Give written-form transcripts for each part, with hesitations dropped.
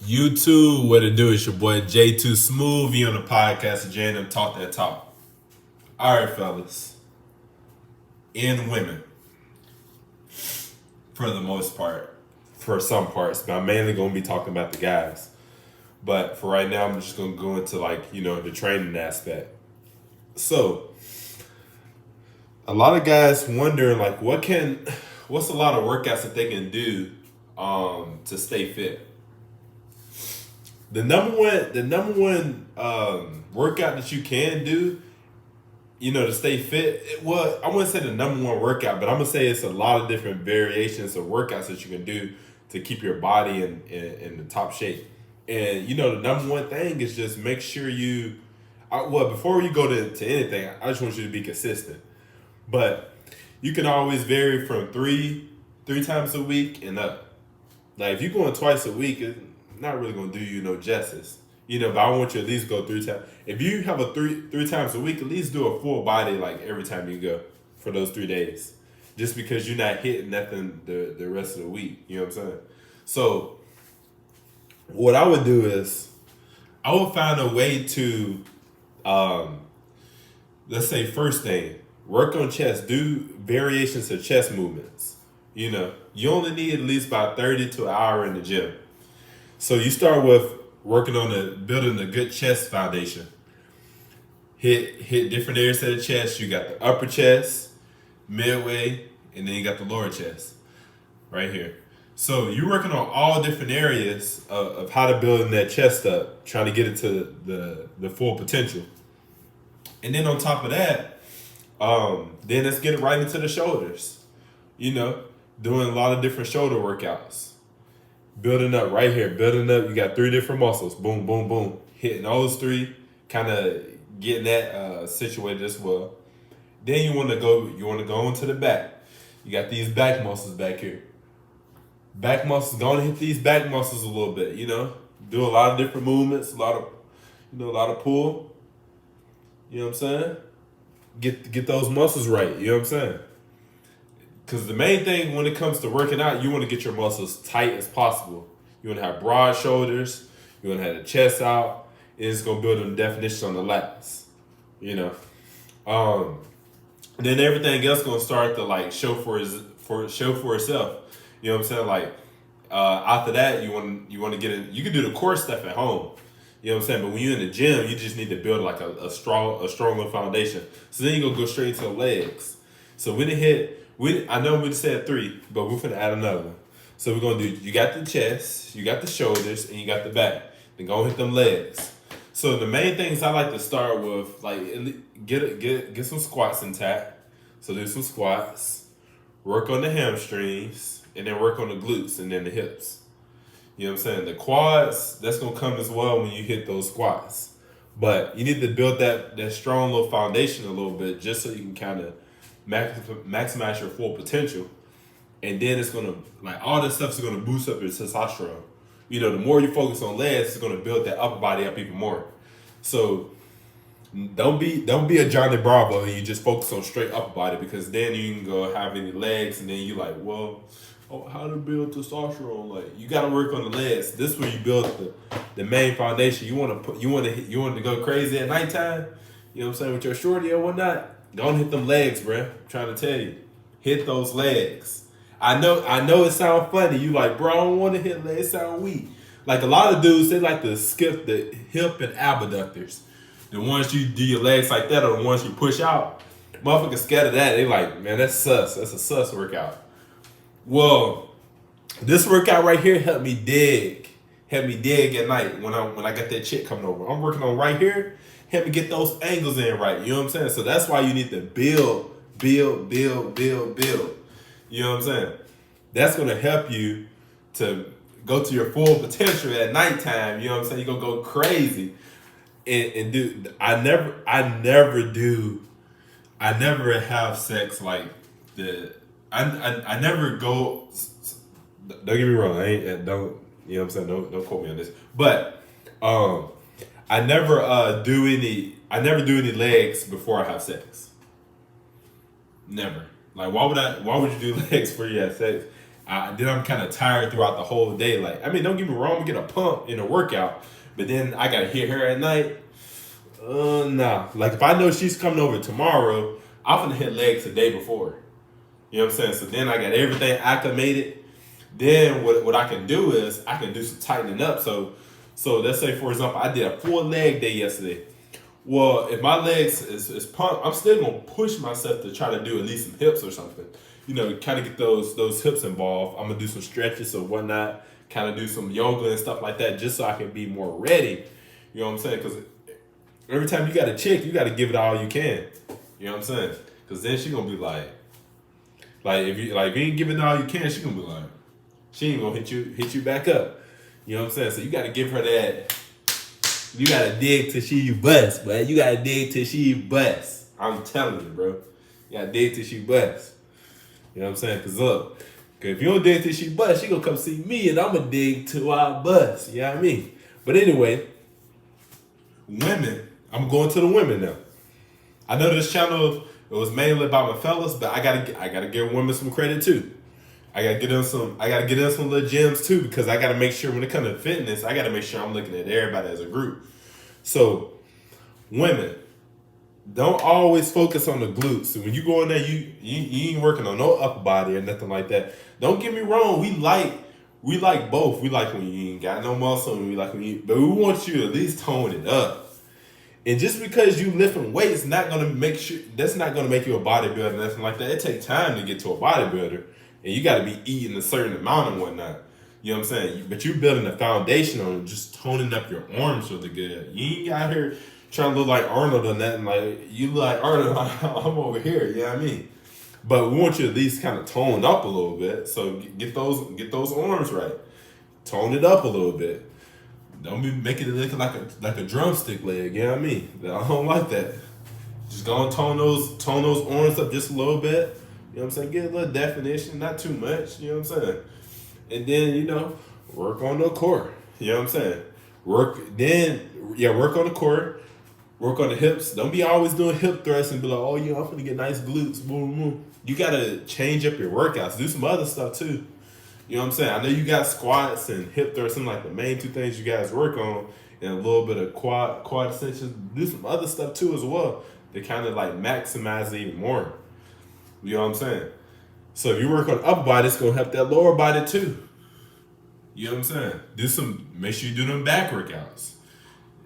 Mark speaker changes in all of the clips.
Speaker 1: YouTube, what it do? It's your boy J2 Smooth. You on the podcast of J and Talk That Talk. All right, fellas, and women, for the most part, for some parts, but I'm mainly gonna be talking about the guys. But for right now, I'm just gonna go into the training aspect. So, a lot of guys wondering what's a lot of workouts that they can do to stay fit. The number one workout that you can do, to stay fit. I wouldn't say the number one workout, but I'm gonna say it's a lot of different variations of workouts that you can do to keep your body in the top shape. And the number one thing is just make sure before you go to anything, I just want you to be consistent. But you can always vary from three times a week and up. Like if you're going twice a week, it's not really gonna do you no justice. But I want you to at least go 3 times. If you have a three times a week, at least do a full body like every time you go for those 3 days. Just because you're not hitting nothing the rest of the week. You know what I'm saying? So what I would do is I would find a way to let's say first thing, work on chest, do variations of chest movements. You only need at least about 30 to an hour in the gym. So you start with working on building a good chest foundation. Hit different areas of the chest. You got the upper chest, midway, and then you got the lower chest right here. So you're working on all different areas of how to build that chest up, trying to get it to the full potential. And then on top of that, then let's get it right into the shoulders. Doing a lot of different shoulder workouts. Building up right here, you got 3 different muscles. Boom, boom, boom. Hitting those 3, kind of getting that situated as well. Then you want to go into the back. You got these back muscles back here. Back muscles, going to hit these back muscles a little bit, Do a lot of different movements, a lot of pull. You know what I'm saying? Get those muscles right, you know what I'm saying? Because the main thing when it comes to working out, you want to get your muscles tight as possible. You want to have broad shoulders. You want to have the chest out. And it's going to build a definition on the lats. Then everything else going to start to show for itself. You know what I'm saying? After that, you want to get in. You can do the core stuff at home. You know what I'm saying? But when you're in the gym, you just need to build a stronger foundation. So then you're going to go straight into the legs. So I know we said 3, but we're going to add another one. So we're going to do, you got the chest, you got the shoulders, and you got the back. Then go hit them legs. So the main things I like to start with, get some squats intact. So do some squats, work on the hamstrings, and then work on the glutes and then the hips. You know what I'm saying? The quads, that's going to come as well when you hit those squats. But you need to build that strong little foundation a little bit just so you can kind of maximize your full potential. And then it's gonna all this stuff is gonna boost up your testosterone. The more you focus on legs, it's gonna build that upper body up even more. So don't be a Johnny Bravo and you just focus on straight upper body, because then you can go have any legs and then you how to build testosterone? You gotta work on the legs. This is where you build the main foundation. You want to go crazy at nighttime. You know what I'm saying, with your shorty or whatnot. Don't hit them legs, bruh. I'm trying to tell you. Hit those legs. I know it sounds funny. You bro, I don't want to hit legs. It sound weak. A lot of dudes, they like to skip the hip and abductors. The ones you do your legs like that, or the ones you push out. Motherfuckers scared of that. They man, that's sus. That's a sus workout. Well, this workout right here helped me dig at night when I got that chick coming over. I'm working on right here. Help me get those angles in right. You know what I'm saying? So that's why you need to build. You know what I'm saying? That's going to help you to go to your full potential at nighttime. You know what I'm saying? You're going to go crazy. And do, I never have sex I never go, don't get me wrong. You know what I'm saying? Don't quote me on this. But, I never do any legs before I have sex. Never. Why would you do legs before you have sex? then I'm kind of tired throughout the whole day. Like, I mean, don't get me wrong, we get a pump in a workout, but then I gotta hit her at night. Nah. Like if I know she's coming over tomorrow, I'm gonna hit legs the day before. You know what I'm saying? So then I got everything acclimated. Then what I can do is I can do some tightening up. So let's say for example I did a full leg day yesterday. Well, if my legs is pumped, I'm still gonna push myself to try to do at least some hips or something. You know, kind of get those hips involved. I'm gonna do some stretches or whatnot. Kind of do some yoga and stuff like that, just so I can be more ready. You know what I'm saying? Because every time you got a chick, you got to give it all you can. You know what I'm saying? Because then she gonna be like if you ain't giving it all you can, she gonna be like, she ain't gonna hit you back up. You know what I'm saying? So you got to give her that. You gotta dig till she bust, but you gotta dig till she bust. I'm telling you, bro. You gotta dig till she bust. You know what I'm saying? Cause look, cause if you don't dig till she bust, she gonna come see me and I'ma dig till I bust. You know what I mean? But anyway, women, I'm going to the women now. I know this channel it was mainly about my fellas, but I gotta give women some credit too. I gotta get in some little gems too, because I gotta make sure when it comes to fitness, I gotta make sure I'm looking at everybody as a group. So, women, don't always focus on the glutes. So when you go in there, you ain't working on no upper body or nothing like that. Don't get me wrong, we like both. We like when you ain't got no muscle, and we like when you, but we want you to at least tone it up. And just because you lifting weights, that's not gonna make you a bodybuilder, nothing like that. It takes time to get to a bodybuilder. And you got to be eating a certain amount and whatnot. You know what I'm saying? But you're building a foundation on just toning up your arms really good. You ain't out here trying to look like Arnold or nothing. Like, you look like Arnold, I'm over here. You know what I mean? But we want you to at least kind of tone up a little bit. So get those arms right. Tone it up a little bit. Don't be making it look like a drumstick leg. You know what I mean? I don't like that. Just go and tone those arms up just a little bit. You know what I'm saying? Get a little definition, not too much. You know what I'm saying? And then, work on the core. You know what I'm saying? Work on the core. Work on the hips. Don't be always doing hip thrusts and be like, oh, I'm going to get nice glutes. Boom, boom. You got to change up your workouts. Do some other stuff, too. You know what I'm saying? I know you got squats and hip thrusts, some like the main two things you guys work on, and a little bit of quad extensions. Do some other stuff, too, as well, to kind of like maximize it even more. You know what I'm saying? So if you work on upper body, it's gonna help that lower body too. You know what I'm saying? Make sure you do them back workouts.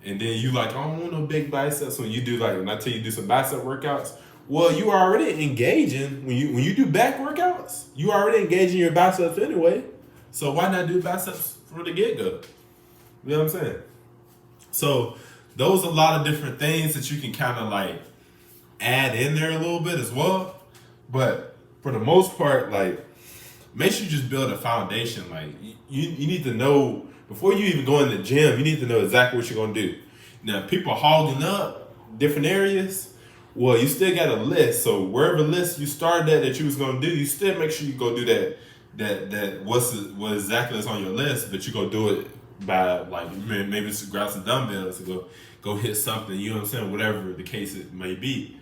Speaker 1: And then you like, I don't want no big biceps. When you do when I tell you do some bicep workouts, well, you are already engaging when you do back workouts. You already engaging your biceps anyway. So why not do biceps from the get go? You know what I'm saying? So those are a lot of different things that you can kind of like add in there a little bit as well. But for the most part, make sure you just build a foundation. Like you need to know before you even go in the gym, you need to know exactly what you're gonna do. Now, people hogging up different areas. Well, you still got a list. So wherever list you started that you was gonna do, you still make sure you go do that what exactly is on your list, but you go do it by maybe just grab some dumbbells and go hit something. You know what I'm saying? Whatever the case it may be.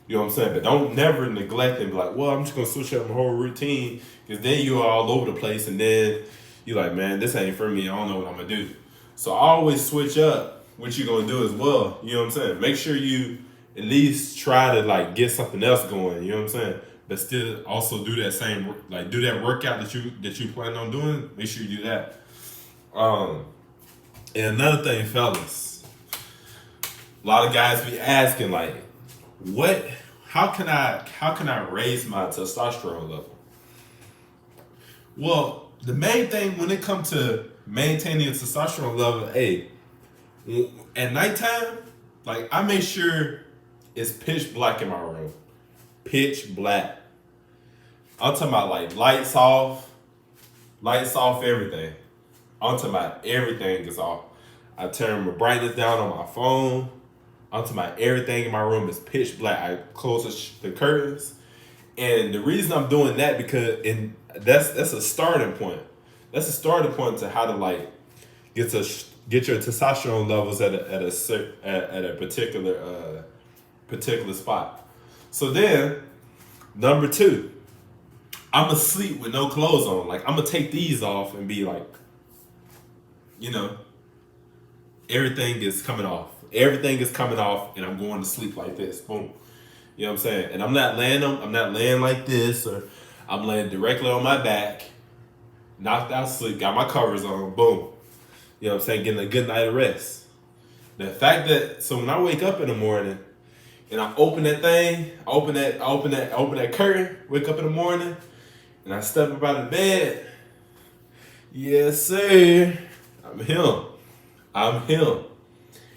Speaker 1: You know what I'm saying? But don't never neglect and be like, well, I'm just going to switch up my whole routine, because then you're all over the place and then you're like, man, this ain't for me. I don't know what I'm going to do. So always switch up what you're going to do as well. You know what I'm saying? Make sure you at least try to get something else going. You know what I'm saying? But still also do that same, do that workout that you plan on doing. Make sure you do that. And another thing, fellas, a lot of guys be asking how can I raise my testosterone level? Well, the main thing when it comes to maintaining a testosterone level, at nighttime, I make sure it's pitch black in my room. Pitch black. I'm talking about lights off, everything. I'm talking about everything is off. I turn my brightness down on my phone. I'm talking about everything in my room is pitch black. I close the curtains. And the reason I'm doing that that's a starting point. That's a starting point to how to get your testosterone levels at a particular spot. So then, number 2, I'm gonna sleep with no clothes on. Like I'm gonna take these off and be like, you know, everything is coming off. Everything is coming off, and I'm going to sleep like this. Boom. You know what I'm saying? And I'm not laying like this, or I'm laying directly on my back, knocked out sleep, got my covers on, boom. You know what I'm saying? Getting a good night of rest. The fact that so when I wake up in the morning and I open that thing, I open that curtain, wake up in the morning, and I step up out of bed. Yes, sir. I'm him. I'm him.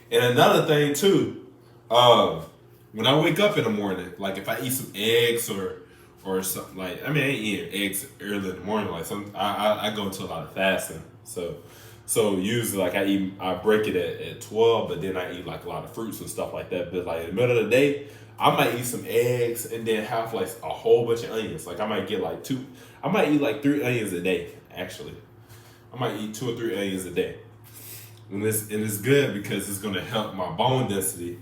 Speaker 1: And another thing too, when I wake up in the morning, like if I eat some eggs or something like I ain't eating eggs early in the morning. Like I go into a lot of fasting. So usually like I break it at 12, but then I eat like a lot of fruits and stuff like that. But like in the middle of the day, I might eat some eggs and then have like a whole bunch of onions. Like I might eat like 3 onions a day, actually. I might eat 2 or 3 onions a day. And it's good because it's gonna help my bone density.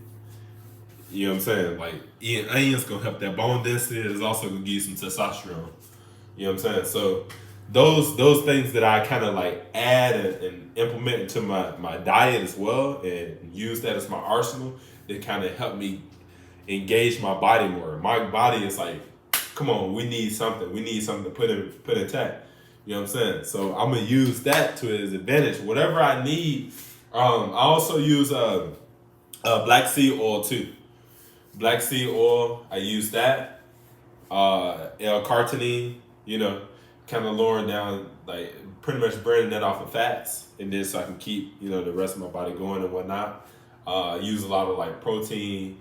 Speaker 1: You know what I'm saying? Like eating onions gonna help that bone density. It's also gonna give you some testosterone. You know what I'm saying? So those things that I kind of like add and implement into my diet as well, and use that as my arsenal, it kind of help me engage my body more. My body is like, come on, we need something. We need something to put intact. You know what I'm saying? So I'm gonna use that to its advantage. Whatever I need. I also use black seed oil too. Black seed oil, I use that. L-carnitine, kind of lowering down, like pretty much burning that off of fats, and then so I can keep the rest of my body going and whatnot. Use a lot of like protein.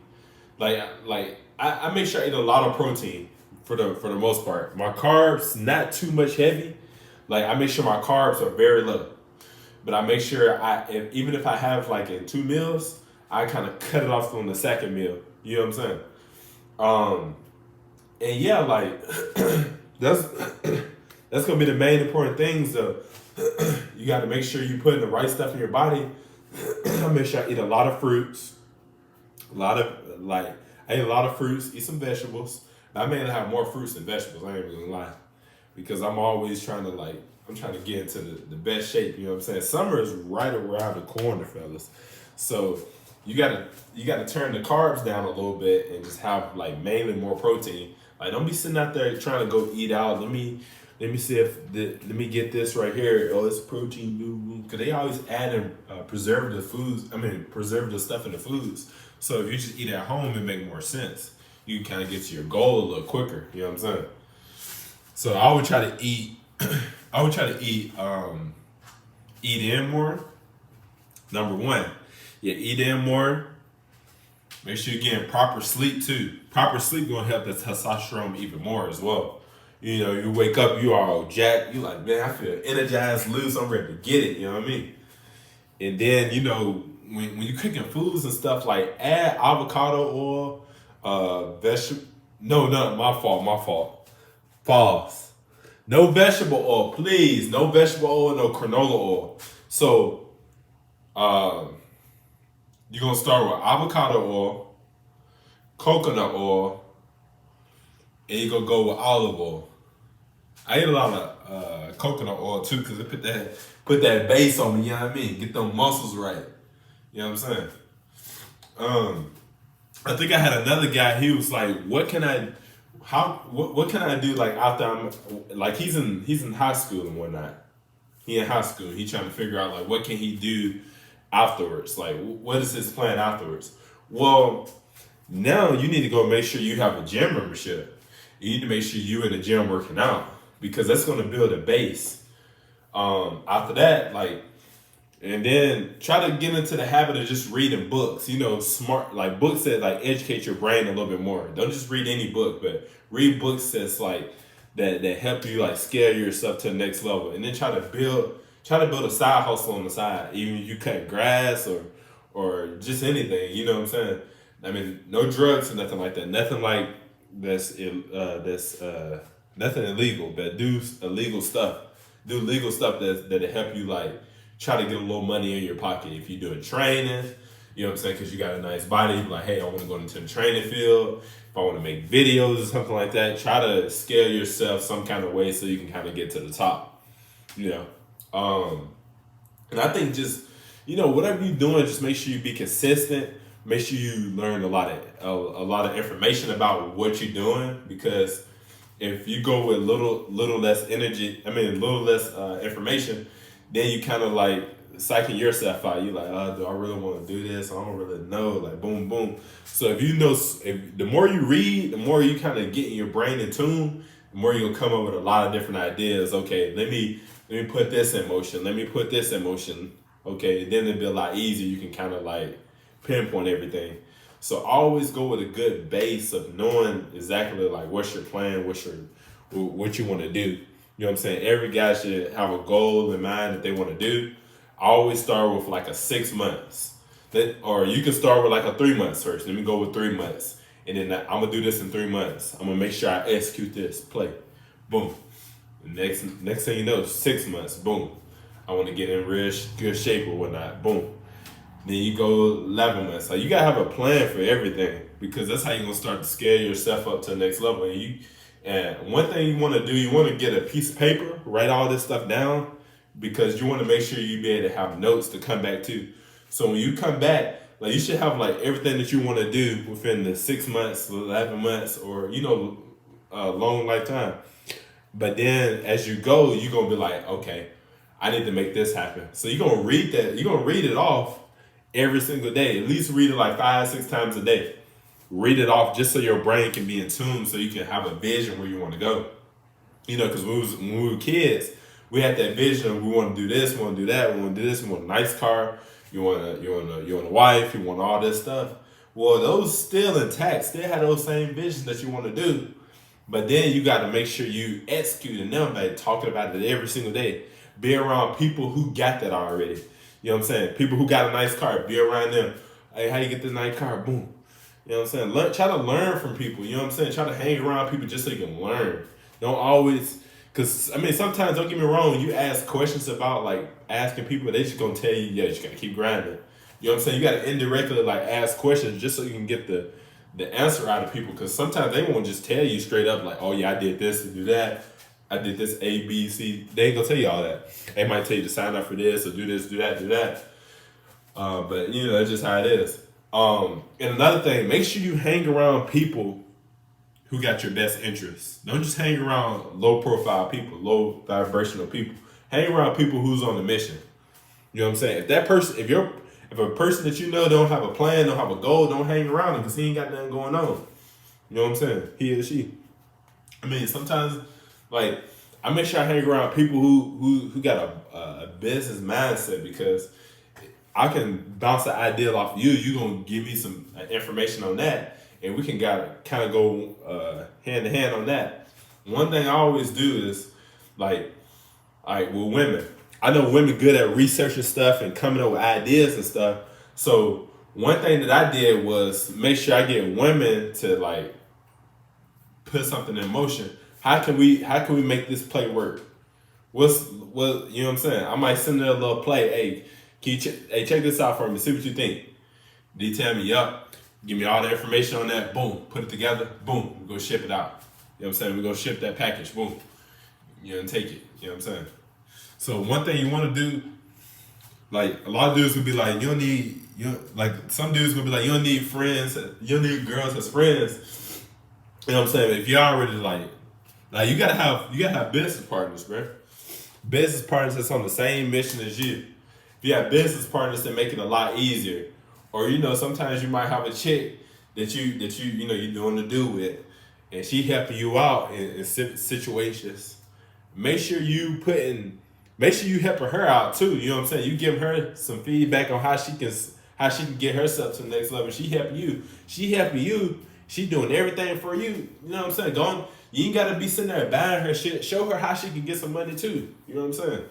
Speaker 1: I make sure I eat a lot of protein for the most part. My carbs not too much heavy. Like I make sure my carbs are very low, but I make sure even if I have like in 2 meals, I kind of cut it off on the second meal. You know what I'm saying? And yeah, like that's gonna be the main important things. Though you got to make sure you put in the right stuff in your body. I make sure I eat a lot of fruits, I eat a lot of fruits, eat some vegetables. I may have more fruits than vegetables. I ain't even gonna lie, because I'm always trying to get into the best shape. You know what I'm saying? Summer is right around the corner, fellas. So you gotta turn the carbs down a little bit and just have like mainly more protein. Like don't be sitting out there trying to go eat out. Let me see let me get this right here. Oh, it's protein, because they always add in preservative stuff in the foods. So if you just eat at home, it make more sense. You can kind of get to your goal a little quicker. You know what I'm saying? So I would try to eat. Eat in more. Number one, eat in more. Make sure you're getting proper sleep too. Proper sleep gonna help the testosterone even more as well. You wake up, you are all jacked. You like, man, I feel energized, loose. I'm ready to get it. You know what I mean? And then when you cooking foods and stuff, like add avocado oil, vegetable. No, my fault. Pause. No vegetable oil, please. No vegetable oil, no canola oil. So, you're gonna start with avocado oil, coconut oil, and you're gonna go with olive oil. I eat a lot of coconut oil too, because it put that base on me. You know what I mean? Get them muscles right. You know what I'm saying? I think I had another guy. He was like, "What can I do like after I'm like he's in high school and whatnot. He in high school. He trying to figure out like what can he do afterwards. Like what is his plan afterwards? Well, now you need to go make sure you have a gym membership. You need to make sure you're in the gym working out, because that's going to build a base. After that, and then try to get into the habit of just reading books. Smart like books that like educate your brain a little bit more. Don't just read any book, but read books that's like that help you like scale yourself to the next level. And then try to build a side hustle on the side. Even if you cut grass or just anything. You know what I'm saying? I mean, no drugs or nothing like that. Nothing like that's nothing illegal, but do illegal stuff. Do legal stuff that'll help you like try to get a little money in your pocket. If you're doing training, You know what I'm saying? Because you got a nice body. You be like, hey, I want to go into the training field. If I want to make videos or something like that, try to scale yourself some kind of way so you can kind of get to the top. You know, and I think just whatever you're doing, just make sure you be consistent. Make sure you learn a lot of information about what you're doing, because if you go with little less little less information, then you kind of like psyching yourself out. You're like, oh, do I really want to do this? I don't really know. Like, boom, boom. So if the more you read, the more you kind of get in your brain in tune, the more you'll come up with a lot of different ideas. Okay, let me put this in motion. Let me put this in motion. Okay, then it'll be a lot easier. You can kind of like pinpoint everything. So always go with a good base of knowing exactly like what's your plan, what you want to do. You know what I'm saying? Every guy should have a goal in mind that they want to do. I always start with like a 6 months. Or you can start with like a 3 months first. Let me go with 3 months. And then I'm going to do this in 3 months. I'm going to make sure I execute this play. Boom. Next thing you know, 6 months. Boom. I want to get in real good shape or whatnot. Boom. Then you go 11 months. So you got to have a plan for everything, because that's how you're going to start to scale yourself up to the next level. And one thing you want to do, you want to get a piece of paper, write all this stuff down, because you want to make sure you be able to have notes to come back to. So when you come back, like, you should have like everything that you want to do within the 6 months, 11 months, or, a long lifetime. But then as you go, you're going to be like, okay, I need to make this happen. So you're going to read that. You're going to read it off every single day. At least read it like 5-6 times a day. Read it off just so your brain can be in tune, so you can have a vision where you want to go. Because when we were kids, we had that vision. We want to do this, we want to do that, we want to do this, we want a nice car, you want a wife, you want all this stuff. Well, those still intact, still have those same visions that you want to do. But then you got to make sure you executing them by talking about it every single day. Be around people who got that already. You know what I'm saying? People who got a nice car, be around them. Hey, how you get this nice car? Boom. You know what I'm saying? Try to learn from people. You know what I'm saying? Try to hang around people just so you can learn. Don't always, because, sometimes, don't get me wrong, when you ask questions about, like, asking people, they just going to tell you, yeah, you just got to keep grinding. You know what I'm saying? You got to indirectly, like, ask questions just so you can get the answer out of people, because sometimes they won't just tell you straight up, like, oh, yeah, I did this and do that. I did this A, B, C. They ain't gonna tell you all that. They might tell you to sign up for this or do this, do that, do that. But that's just how it is. And another thing, make sure you hang around people who got your best interests. Don't just hang around low profile people, low vibrational people. Hang around people who's on the mission. You know what I'm saying? If a person that don't have a plan, don't have a goal, don't hang around him, because he ain't got nothing going on. You know what I'm saying? He or she. Sometimes, like, I make sure I hang around people who got a business mindset, because I can bounce the idea off you. You gonna give me some information on that, and we can kind of go hand to hand on that. One thing I always do is, like, all right, with women, I know women good at researching stuff and coming up with ideas and stuff. So one thing that I did was make sure I get women to, like, put something in motion. How can we make this play work? You know what I'm saying? I might send her a little play. Hey, check this out for me. See what you think. They tell me, yup. Give me all the information on that. Boom. Put it together. Boom. We go ship it out. You know what I'm saying? We go ship that package. Boom. And take it. You know what I'm saying? So one thing you want to do, like, a lot of dudes would be like, some dudes would be like, you don't need friends. You don't need girls as friends. You know what I'm saying? If you're already like you gotta have business partners, bro. Business partners that's on the same mission as you. If you have business partners that make it a lot easier, or sometimes you might have a chick that you're doing the do with, and she helping you out in situations. Make sure you helping her out too. You know what I'm saying? You give her some feedback on how she can get herself to the next level. She helping you. She doing everything for you. You know what I'm saying? You ain't gotta be sitting there buying her shit. Show her how she can get some money too. You know what I'm saying?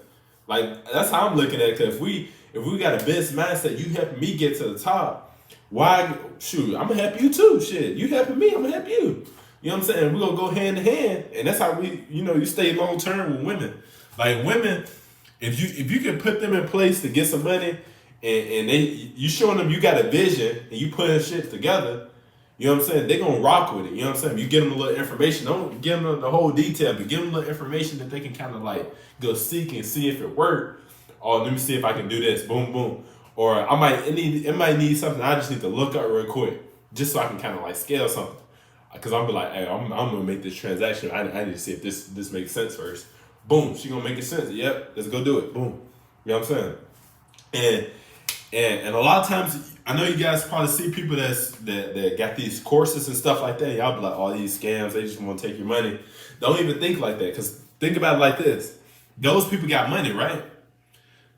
Speaker 1: Like, that's how I'm looking at it. Cause if we got a business mindset, you helping me get to the top. Why? Shoot, I'm gonna help you too. Shit, you helping me, I'm gonna help you. You know what I'm saying? We're gonna go hand in hand, and that's how you stay long term with women. Like, women, if you can put them in place to get some money, and they you showing them you got a vision and you putting shit together, you know what I'm saying? They're gonna rock with it. You know what I'm saying? You give them a little information. Don't give them the whole detail, but give them a little information that they can kind of like go seek and see if it worked. Or let me see if I can do this. Boom, boom. Or it might need something I just need to look up real quick, just so I can kind of like scale something. Cause I'm be like, hey, I'm gonna make this transaction. I need to see if this makes sense first. Boom, she gonna make it sense. Yep, let's go do it. Boom. You know what I'm saying? And a lot of times, I know you guys probably see people that got these courses and stuff like that. Y'all be like, all these scams, they just want to take your money. Don't even think like that. Cause think about it like this: those people got money, right?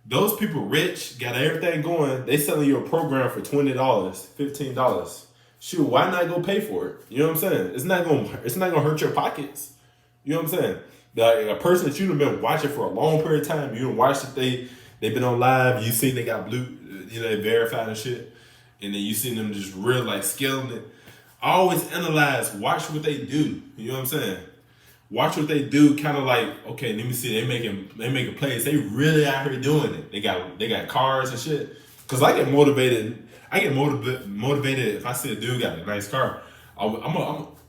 Speaker 1: Those people rich, got everything going. They selling you a program for $20, $15. Shoot, why not go pay for it? You know what I'm saying? It's not gonna hurt your pockets. You know what I'm saying? Like a person that you've been watching for a long period of time, you don't watch that they've been on live, you see they got blue, they verified and shit, and then you see them just real like scaling it. Always analyze, watch what they do. You know what I'm saying? Watch what they do, kind of like, okay, let me see, they making plays. They really out here doing it. They got cars and shit. Cause I get motivated. Motivated if I see a dude got a nice car. I'm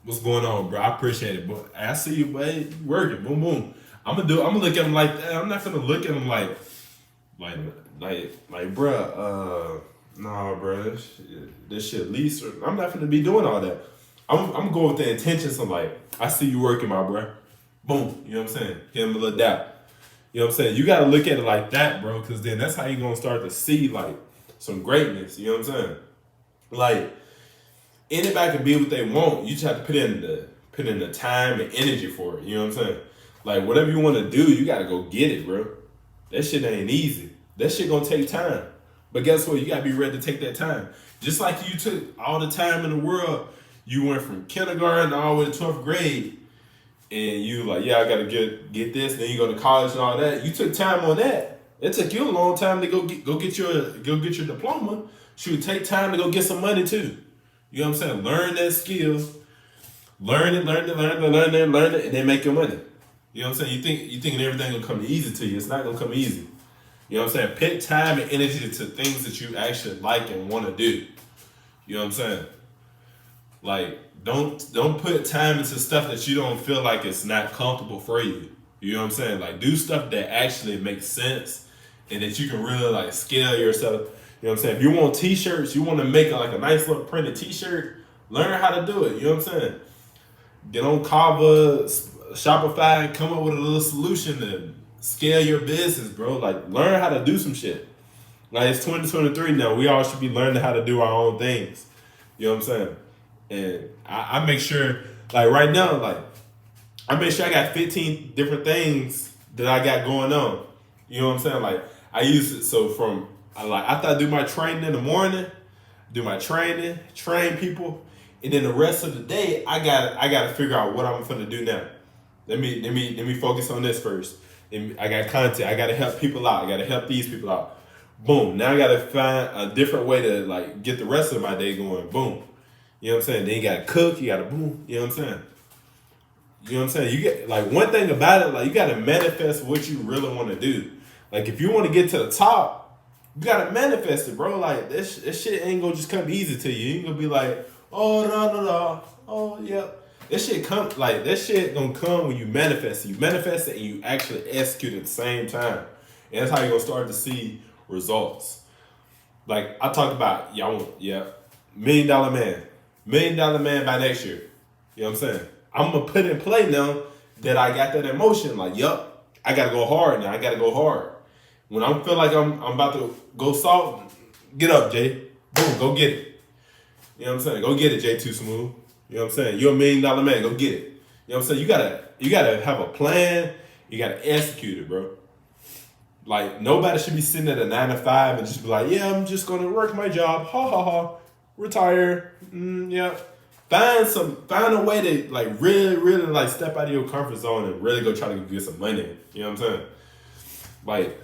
Speaker 1: what's going on, bro? I appreciate it, but I see you, boy, you working. Boom, boom. I'm gonna look at him like that. I'm not gonna look at him like, bruh, nah, bro, this shit lease. I'm not gonna be doing all that. I'm gonna go with the intentions of like, I see you working, my bro. Boom. You know what I'm saying? Give him a little dap. You know what I'm saying? You gotta look at it like that, bro, because then that's how you gonna start to see like some greatness. You know what I'm saying? Like anybody can be what they want. You just have to put in the time and energy for it. You know what I'm saying? Like whatever you want to do, you gotta go get it, bro. That shit ain't easy. That shit gonna take time. But guess what? You gotta be ready to take that time. Just like you took all the time in the world. You went from kindergarten all the way to 12th grade, and you like, yeah, I gotta get this. Then you go to college and all that. You took time on that. It took you a long time to go get your diploma. Should take time to go get some money too. You know what I'm saying? Learn that skill, learn it, and then make your money. You know what I'm saying? You thinking everything gonna come easy to you? It's not gonna come easy. You know what I'm saying? Put time and energy to things that you actually like and want to do. You know what I'm saying? Like, don't put time into stuff that you don't feel like it's not comfortable for you. You know what I'm saying? Like, do stuff that actually makes sense and that you can really, like, scale yourself. You know what I'm saying? If you want t-shirts, you want to make, like, a nice little printed t-shirt, learn how to do it. You know what I'm saying? Get on Canva, Shopify, and come up with a little solution to scale your business, bro. Like, learn how to do some shit. Like, it's 2023 now. We all should be learning how to do our own things. You know what I'm saying? And I make sure, like right now, like I make sure I got 15 different things that I got going on. You know what I'm saying? Like I use it so from after I do my training in the morning, train people, and then the rest of the day I got to figure out what I'm gonna do now. Let me focus on this first. And I got content. I got to help people out. I got to help these people out. Boom. Now I got to find a different way to like get the rest of my day going. Boom. You know what I'm saying? Then you gotta cook, you gotta boom, you know what I'm saying? You know what I'm saying? You get like one thing about it, like you gotta manifest what you really wanna do. Like if you wanna get to the top, you gotta manifest it, bro. Like this shit ain't gonna just come easy to you. You ain't gonna be like, oh no, oh yeah. That shit gonna come when you manifest it. You manifest it and you actually execute at the same time. And that's how you're gonna start to see results. Like I talked about, $1 million man. $1 million man by next year. You know what I'm saying? I'm gonna put in play now that I got that emotion. Like, yup, I gotta go hard now. I gotta go hard. When I feel like I'm about to go soft, get up, Jay. Boom, go get it. You know what I'm saying? Go get it, Jay Too Smooth. You know what I'm saying? You're $1 million man. Go get it. You know what I'm saying? You gotta have a plan. You gotta execute it, bro. Like nobody should be sitting at a 9 to 5 and just be like, yeah, I'm just gonna work my job. Ha ha ha. Retire. Yeah. Find a way to like really like step out of your comfort zone and really go try to get some money. You know what I'm saying? Like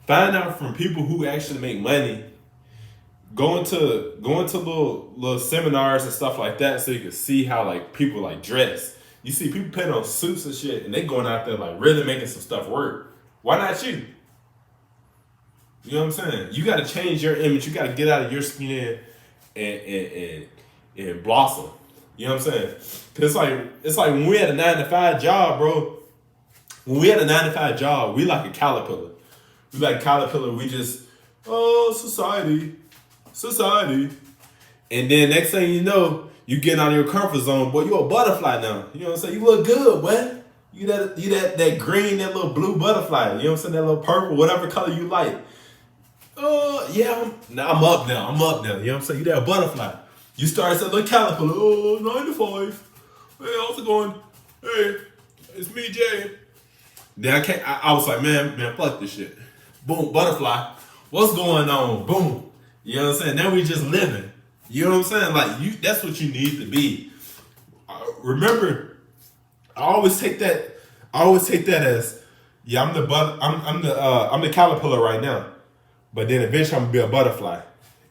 Speaker 1: find out from people who actually make money. Go into little seminars and stuff like that so you can see how like people like dress. You see people putting on suits and shit and they going out there like really making some stuff work. Why not you? You know what I'm saying? You got to change your image. You got to get out of your skin and blossom. You know what I'm saying? Cause it's like when we had a 9 to 5 job, bro. When we had a 9 to 5 job, we like a caterpillar. We like caterpillar. We just society. And then next thing you know, you get out of your comfort zone, boy. You a butterfly now. You know what I'm saying? You look good, boy. You that green, that little blue butterfly. You know what I'm saying? That little purple, whatever color you like. Yeah, I'm up now. You know what I'm saying? You that butterfly. You start as a little caterpillar. 9 to 5. Hey, how's it going? Hey, it's me, Jay. Then I was like, man, fuck this shit. Boom, butterfly. What's going on? Boom. You know what I'm saying? Now we just living. You know what I'm saying? Like that's what you need to be. Remember, I always take that as, yeah, I'm the caterpillar right now. But then eventually I'm gonna be a butterfly.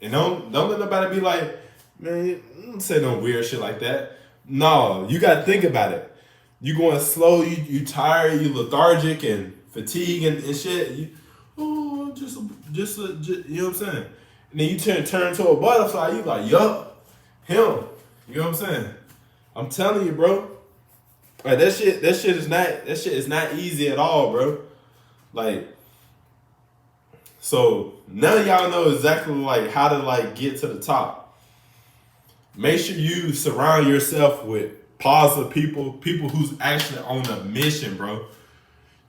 Speaker 1: And don't let nobody be like, man, don't say no weird shit like that. No, you gotta think about it. You going slow, you tired, you lethargic and fatigue and shit. You know what I'm saying? And then you turn to a butterfly, you like, yup, him. You know what I'm saying? I'm telling you, bro. Like that shit is not easy at all, bro. Like, so now y'all know exactly like how to like get to the top. Make sure you surround yourself with positive people who's actually on a mission, bro.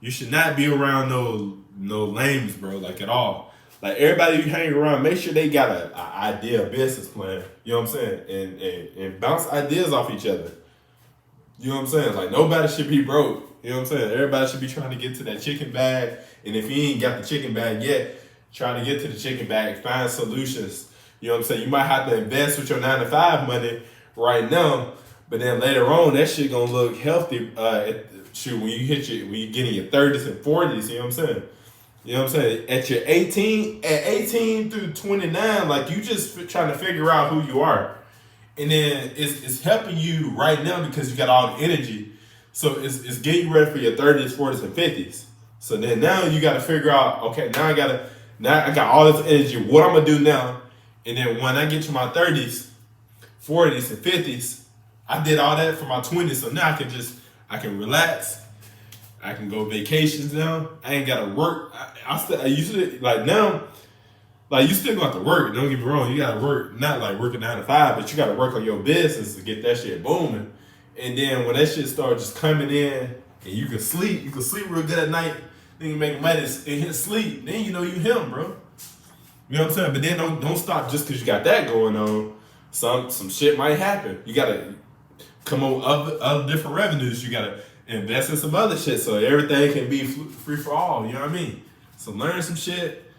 Speaker 1: You should not be around no lames, bro, like at all. Like everybody you hang around, make sure they got an idea, a business plan. You know what I'm saying? And bounce ideas off each other. You know what I'm saying? Like nobody should be broke. You know what I'm saying? Everybody should be trying to get to that chicken bag. And if you ain't got the chicken bag yet, trying to get to the chicken bag, find solutions. You know what I'm saying? You might have to invest with your 9 to 5 money right now, but then later on, that shit gonna look healthy. When you get in your 30s and 40s. You know what I'm saying? You know what I'm saying? At 18 through 29, like you just trying to figure out who you are, and then it's helping you right now because you got all the energy. So it's getting you ready for your 30s, 40s, and 50s. So then now you got to figure out, okay, now I got all this energy. What I'm gonna do now? And then when I get to my 30s, 40s, and 50s, I did all that for my 20s. So now I can relax. I can go vacations now. I ain't gotta work. I used to like now. Like you still got to work. Don't get me wrong. You gotta work, not like working 9 to 5, but you gotta work on your business to get that shit booming. And then when that shit starts just coming in, and you can sleep real good at night. Then you make money and hit sleep. Then you know you him, bro. You know what I'm saying? But then don't stop just because you got that going on. Some shit might happen. You gotta come on other different revenues. You gotta invest in some other shit so everything can be free for all. You know what I mean? So learn some shit,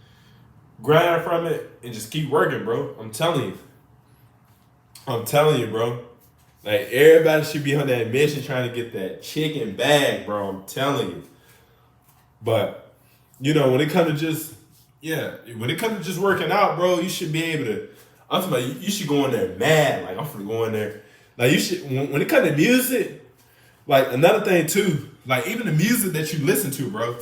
Speaker 1: grind from it, and just keep working, bro. I'm telling you, bro. Like everybody should be on that mission trying to get that chicken bag, bro. I'm telling you. But when it comes to just working out, bro, you should be able to. I'm talking about you should go in there mad. Like I'm finna go in there. Like you should when it comes to music. Like another thing too. Like even the music that you listen to, bro.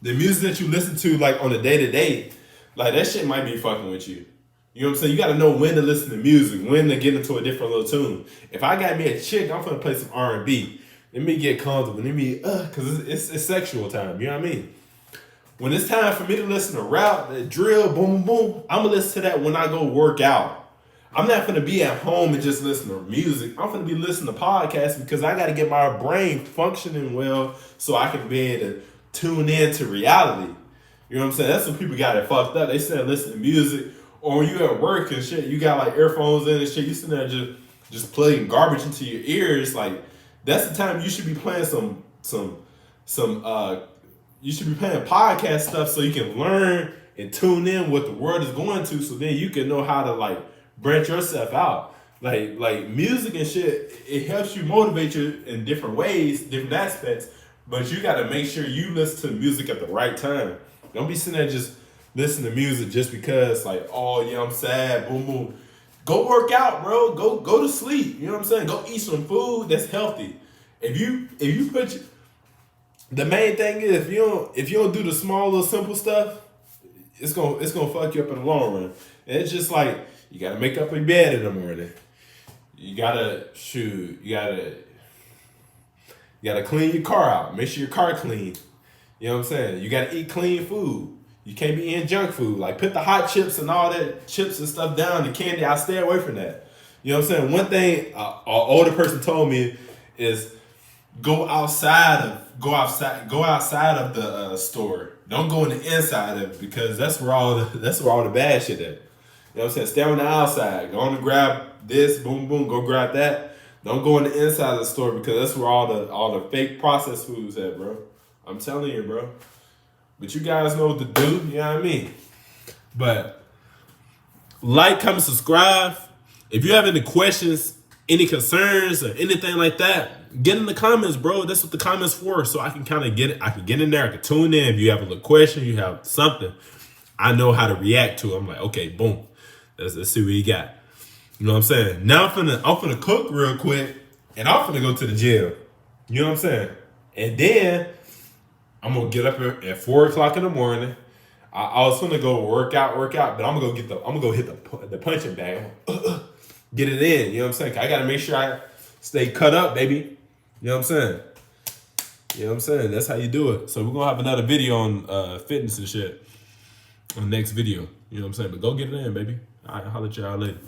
Speaker 1: The music that you listen to, like on a day to day, like that shit might be fucking with you. You know what I'm saying? You gotta know when to listen to music, when to get into a different little tune. If I got me a chick, I'm finna play some R&B. Let me get comfortable. Let me, cause it's sexual time. You know what I mean? When it's time for me to listen to rap, that drill, boom, boom, boom, I'm gonna listen to that when I go work out. I'm not gonna be at home and just listen to music. I'm gonna be listening to podcasts because I gotta get my brain functioning well so I can be able to tune in to reality. You know what I'm saying? That's when people got it fucked up. They said listen to music, or when you at work and shit, you got like earphones in and shit. You sitting there just playing garbage into your ears. Like that's the time you should be playing some you should be playing podcast stuff so you can learn and tune in what the world is going to, so then you can know how to like branch yourself out. Like music and shit, it helps you motivate you in different ways, different aspects, but you gotta make sure you listen to music at the right time. Don't be sitting there just listening to music just because like, oh yeah, I'm sad, boom boom. Go work out, bro. Go to sleep. You know what I'm saying? Go eat some food that's healthy. If you the main thing is if you don't do the small little simple stuff, it's gonna fuck you up in the long run. And it's just like you gotta make up your bed in the morning. You gotta you gotta clean your car out. Make sure your car clean. You know what I'm saying? You gotta eat clean food. You can't be eating junk food. Like put the hot chips and all that chips and stuff down, the candy. I stay away from that. You know what I'm saying? One thing an older person told me is go outside of the store. Don't go in the inside of it because that's where all the bad shit at. You know what I'm saying? Stay on the outside. Go on and grab this, boom, boom, go grab that. Don't go in the inside of the store because that's where all the fake processed foods at, bro. I'm telling you, bro. But you guys know what to do, you know what I mean? But like, comment, subscribe. If you have any questions, any concerns, or anything like that, get in the comments, bro. That's what the comments for. So I can kind of get it. I can get in there. I can tune in. If you have a little question, you have something, I know how to react to it. I'm like, okay, boom. Let's see what you got. You know what I'm saying? Now I'm finna cook real quick, and I'm finna go to the gym. You know what I'm saying? And then I'm gonna get up at 4:00 in the morning. I was gonna go work out, but I'm gonna go hit the punching bag. Get it in. You know what I'm saying? I gotta make sure I stay cut up, baby. You know what I'm saying? You know what I'm saying? That's how you do it. So we're gonna have another video on fitness and shit on the next video. You know what I'm saying? But go get it in, baby. All right, holla at y'all later.